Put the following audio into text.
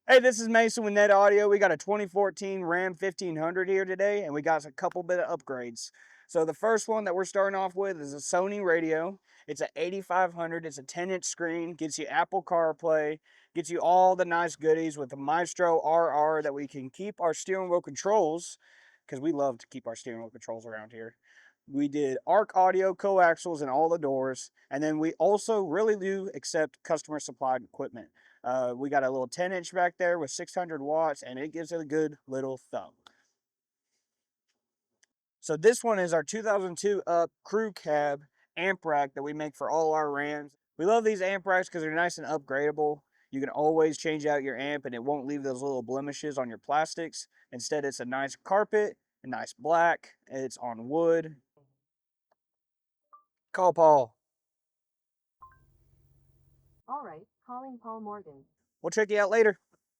Hey, this is Maycen with Net Audio. We got a 2014 Ram 1500 here today, and we got a couple bit of upgrades. So the first one that we're starting off with is a Sony radio. It's an 8500. It's a 10-inch screen. Gets you Apple CarPlay. Gets you all the nice goodies with the Maestro RR that we can keep our steering wheel controls, because we love to keep our steering wheel controls around here. We did ARC audio coaxials in all the doors, and then we also really do accept customer supplied equipment. We got a little 10-inch back there with 600 watts, and it gives it a good little thump. So this one is our 2002 up crew cab amp rack that we make for all our Rams. We love these amp racks because they're nice and upgradable. You can always change out your amp and it won't leave those little blemishes on your plastics. Instead, it's a nice carpet, a nice black, it's on wood. Call Paul. All right, calling Paul Morgan. We'll check you out later.